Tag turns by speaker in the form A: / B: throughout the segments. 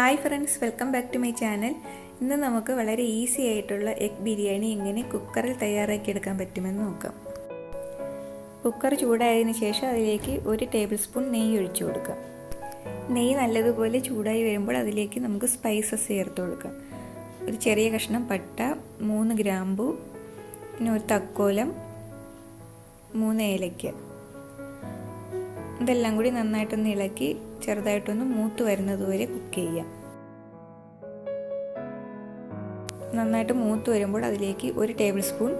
A: Hi friends, welcome back to my channel. ഇന്ന് നമുക്ക് വളരെ ഈസി ആയിട്ടുള്ള എഗ് ബിരിയാണി എങ്ങനെ കുക്കറിൽ തയ്യാറാക്കിയെടുക്കാൻ പറ്റുമെന്ന് നോക്കാം. കുക്കർ ചൂടായതിനു ശേഷം അതിലേക്ക് 1 ടേബിൾ സ്പൂൺ നെയ്യ് ഒഴിച്ചു കൊടുക്കാം. നെയ്യ് നല്ലതുപോലെ ചൂടായി വരുമ്പോൾ അതിലേക്ക് നമുക്ക് സ്പൈസസ് ചേർത്ത് കൊടുക്കാം. ഒരു ചെറിയ കഷ്ണം പട്ട, 3 ഗ്രാമ്പു, പിന്നെ ഒരു തക്കോലം, 3 ഏലക്ക. ഇതെല്ലാം കൂടി നന്നായിട്ടൊന്ന് ഇളക്കി ചെറുതായിട്ടൊന്ന് മൂത്ത് വരുന്നത് വരെ കുക്ക് ചെയ്യാം. നന്നായിട്ട് മൂത്ത് വരുമ്പോൾ അതിലേക്ക് 1 ടേബിൾ സ്പൂൺ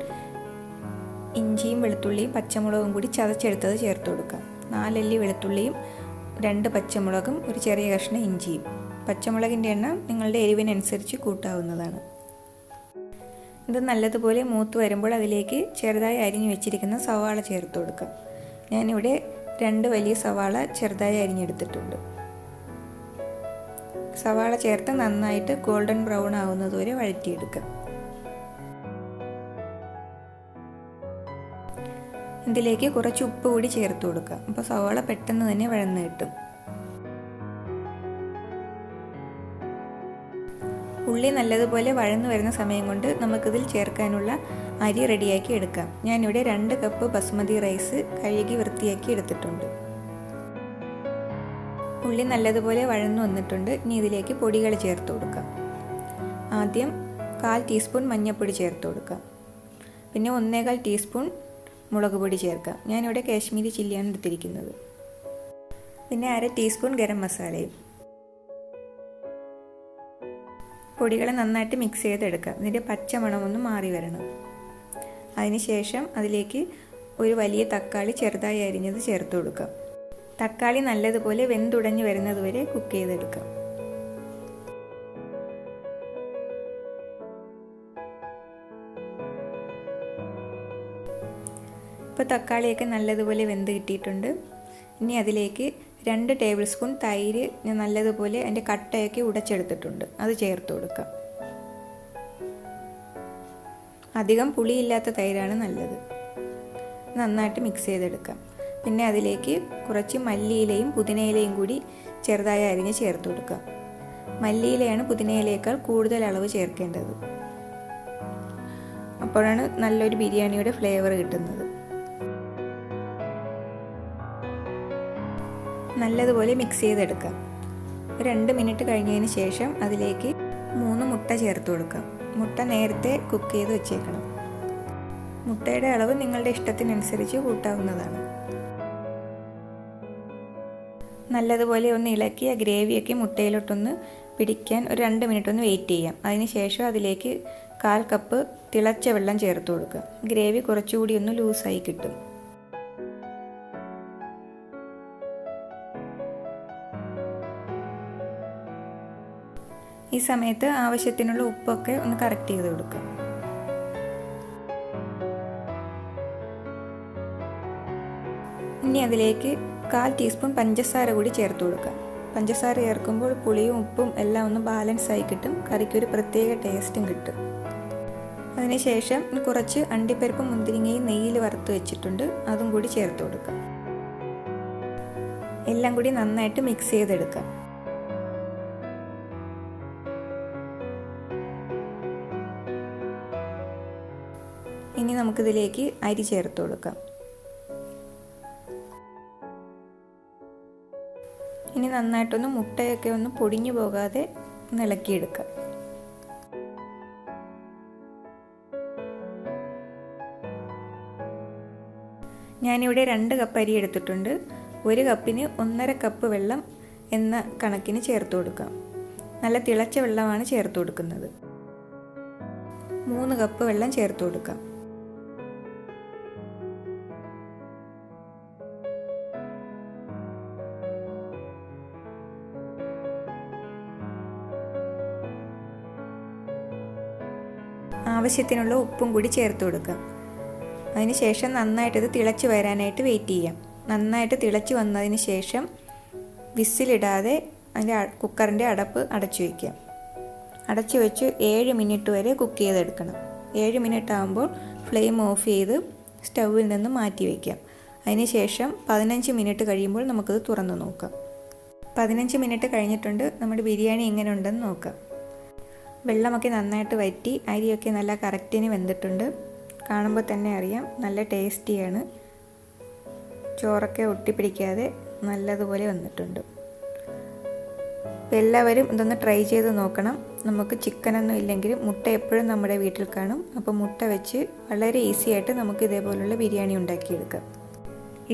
A: ഇഞ്ചിയും വെളുത്തുള്ളിയും പച്ചമുളകും കൂടി ചതച്ചെടുത്തത് ചേർത്ത് കൊടുക്കാം. 4 അല്ലി വെളുത്തുള്ളിയും 2 പച്ചമുളകും ഒരു ചെറിയ കഷ്ണം ഇഞ്ചിയും. പച്ചമുളകിൻ്റെ എണ്ണം നിങ്ങളുടെ എരിവിനനുസരിച്ച് കൂട്ടാവുന്നതാണ്. ഇത് നല്ലതുപോലെ മൂത്ത് വരുമ്പോൾ അതിലേക്ക് ചെറുതായി അരിഞ്ഞു വെച്ചിരിക്കുന്ന സവാള ചേർത്ത് കൊടുക്കാം. ഞാനിവിടെ 2 വലിയ സവാള ചെറുതായി അരിഞ്ഞെടുത്തിട്ടുണ്ട്. സവാള ചേർത്ത് നന്നായിട്ട് ഗോൾഡൻ ബ്രൗൺ ആവുന്നത് വരെ വഴറ്റിയെടുക്കാം. ഇതിലേക്ക് കുറച്ച് ഉപ്പ് കൂടി ചേർത്ത് കൊടുക്കാം. അപ്പോൾ സവാള പെട്ടെന്ന് തന്നെ വഴന്ന് കിട്ടും. ഉള്ളി നല്ലതുപോലെ വഴന്നു വരുന്ന സമയം കൊണ്ട് നമുക്കിതിൽ ചേർക്കാനുള്ള അരി റെഡിയാക്കി എടുക്കാം. ഞാനിവിടെ 2 കപ്പ് ബസ്മതി റൈസ് കഴുകി വൃത്തിയാക്കി എടുത്തിട്ടുണ്ട്. ഉള്ളി നല്ലതുപോലെ വഴന്നു വന്നിട്ടുണ്ട്. ഇനി ഇതിലേക്ക് പൊടികൾ ചേർത്ത് കൊടുക്കാം. ആദ്യം 1/4 ടീസ്പൂൺ മഞ്ഞൾപ്പൊടി ചേർത്ത് കൊടുക്കാം. പിന്നെ 1/4 ടീസ്പൂൺ മുളക് പൊടി ചേർക്കാം. ഞാനിവിടെ കാശ്മീരി ചില്ലിയാണ് എടുത്തിരിക്കുന്നത്. പിന്നെ 1/2 ടീസ്പൂൺ ഗരം മസാലയും. പൊടികൾ നന്നായിട്ട് മിക്സ് ചെയ്തെടുക്കാം. ഇതിൻ്റെ പച്ചമണമൊന്ന് മാറി വരണം. അതിനുശേഷം അതിലേക്ക് ഒരു വലിയ തക്കാളി ചെറുതായി അരിഞ്ഞത് ചേർത്ത് കൊടുക്കാം. തക്കാളി നല്ലതുപോലെ വെന്തുടഞ്ഞ് വരുന്നത് വരെ കുക്ക് ചെയ്തെടുക്കാം. ഇപ്പോൾ തക്കാളിയൊക്കെ നല്ലതുപോലെ വെന്ത് കിട്ടിയിട്ടുണ്ട്. ഇനി അതിലേക്ക് 2 ടേബിൾ സ്പൂൺ തൈര് ഞാൻ നല്ലതുപോലെ അതിൻ്റെ കട്ടയൊക്കെ ഉടച്ചെടുത്തിട്ടുണ്ട്. അത് ചേർത്ത് കൊടുക്കാം. അധികം പുളിയില്ലാത്ത തൈരാണ് നല്ലത്. നന്നായിട്ട് മിക്സ് ചെയ്തെടുക്കാം. പിന്നെ അതിലേക്ക് കുറച്ച് മല്ലിയിലയും പുതിനയിലയും കൂടി ചെറുതായി അരിഞ്ഞ് ചേർത്ത് കൊടുക്കാം. മല്ലിയിലയാണ് പുതിനയിലയേക്കാൾ കൂടുതൽ അളവ് ചേർക്കേണ്ടത്. അപ്പോഴാണ് നല്ലൊരു ബിരിയാണിയുടെ ഫ്ലേവർ കിട്ടുന്നത്. നല്ലതുപോലെ മിക്സ് ചെയ്തെടുക്കാം. 2 മിനിറ്റ് കഴിഞ്ഞതിന് ശേഷം അതിലേക്ക് 3 മുട്ട ചേർത്ത് കൊടുക്കാം. മുട്ട നേരത്തെ കുക്ക് ചെയ്ത് വെച്ചേക്കണം. മുട്ടയുടെ അളവ് നിങ്ങളുടെ ഇഷ്ടത്തിനനുസരിച്ച് കൂട്ടാവുന്നതാണ്. നല്ലതുപോലെ ഒന്ന് ഇളക്കി ആ ഗ്രേവിയൊക്കെ മുട്ടയിലോട്ടൊന്ന് പിടിക്കാൻ ഒരു 2 മിനിറ്റ് ഒന്ന് വെയിറ്റ് ചെയ്യാം. അതിനുശേഷം അതിലേക്ക് 1/4 കപ്പ് തിളച്ച വെള്ളം ചേർത്ത് കൊടുക്കുക. ഗ്രേവി കുറച്ചുകൂടി ഒന്ന് ലൂസായി കിട്ടും. ഈ സമയത്ത് ആവശ്യത്തിനുള്ള ഉപ്പൊക്കെ ഒന്ന് കറക്റ്റ് ചെയ്ത് കൊടുക്കാം. ഇനി അതിലേക്ക് 1/4 ടീസ്പൂൺ പഞ്ചസാര കൂടി ചേർത്ത് കൊടുക്കാം. പഞ്ചസാര ചേർക്കുമ്പോൾ പുളിയും ഉപ്പും എല്ലാം ഒന്ന് ബാലൻസ് ആയി കിട്ടും. കറിക്കൊരു പ്രത്യേക ടേസ്റ്റും കിട്ടും. അതിനുശേഷം കുറച്ച് അണ്ടിപ്പരിപ്പ് മുന്തിരിങ്ങയും നെയ്യിൽ വറുത്ത് വെച്ചിട്ടുണ്ട്. അതും കൂടി ചേർത്ത് കൊടുക്കാം. എല്ലാം കൂടി നന്നായിട്ട് മിക്സ് ചെയ്തെടുക്കാം. ഇനി നമുക്കിതിലേക്ക് അരി ചേർത്ത് കൊടുക്കാം. ഇനി നന്നായിട്ടൊന്ന് മുട്ടയൊക്കെ ഒന്ന് പൊടിഞ്ഞു പോകാതെ ഇളക്കിയെടുക്കാം. ഞാനിവിടെ 2 കപ്പ് അരി എടുത്തിട്ടുണ്ട്. 1 കപ്പിന് 1.5 കപ്പ് വെള്ളം എന്ന കണക്കിന് ചേർത്ത് കൊടുക്കാം. നല്ല തിളച്ച വെള്ളമാണ് ചേർത്ത് കൊടുക്കുന്നത്. 3 കപ്പ് വെള്ളം ചേർത്ത് കൊടുക്കാം. ആവശ്യത്തിനുള്ള ഉപ്പും കൂടി ചേർത്ത് കൊടുക്കാം. അതിനുശേഷം നന്നായിട്ടിത് തിളച്ച് വരാനായിട്ട് വെയിറ്റ് ചെയ്യാം. നന്നായിട്ട് തിളച്ച് വന്നതിന് ശേഷം വിസിലിടാതെ അതിൻ്റെ കുക്കറിൻ്റെ അടപ്പ് അടച്ചു വയ്ക്കാം. അടച്ചു വെച്ച് 7 മിനിറ്റ് വരെ കുക്ക് ചെയ്തെടുക്കണം. 7 മിനിറ്റ് ആകുമ്പോൾ ഫ്ലെയിം ഓഫ് ചെയ്ത് സ്റ്റൗവിൽ നിന്ന് മാറ്റി വയ്ക്കാം. അതിനുശേഷം 15 മിനിറ്റ് കഴിയുമ്പോൾ നമുക്കത് തുറന്ന് നോക്കാം. 15 മിനിറ്റ് കഴിഞ്ഞിട്ടുണ്ട്. നമ്മുടെ ബിരിയാണി എങ്ങനെ ഉണ്ടെന്ന് നോക്കാം. വെള്ളമൊക്കെ നന്നായിട്ട് വറ്റി അരിയൊക്കെ നല്ല കറക്റ്റിന് വെന്തിട്ടുണ്ട്. കാണുമ്പോൾ തന്നെ അറിയാം നല്ല ടേസ്റ്റിയാണ്. ചോറൊക്കെ ഒട്ടിപ്പിടിക്കാതെ നല്ലതുപോലെ വന്നിട്ടുണ്ട്. അപ്പോൾ എല്ലാവരും ഇതൊന്ന് ട്രൈ ചെയ്ത് നോക്കണം. നമുക്ക് ചിക്കനൊന്നും ഇല്ലെങ്കിലും മുട്ട എപ്പോഴും നമ്മുടെ വീട്ടിൽ കാണും. അപ്പോൾ മുട്ട വെച്ച് വളരെ ഈസി ആയിട്ട് നമുക്ക് ഇതേപോലുള്ള ബിരിയാണി ഉണ്ടാക്കിയെടുക്കാം.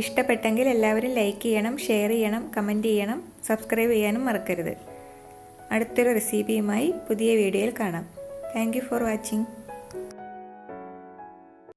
A: ഇഷ്ടപ്പെട്ടെങ്കിൽ എല്ലാവരും ലൈക്ക് ചെയ്യണം, ഷെയർ ചെയ്യണം, കമൻറ്റ് ചെയ്യണം, സബ്സ്ക്രൈബ് ചെയ്യാനും മറക്കരുത്. അടുത്തൊരു റെസിപ്പിയുമായി പുതിയ വീഡിയോയിൽ കാണാം. Thank you for watching.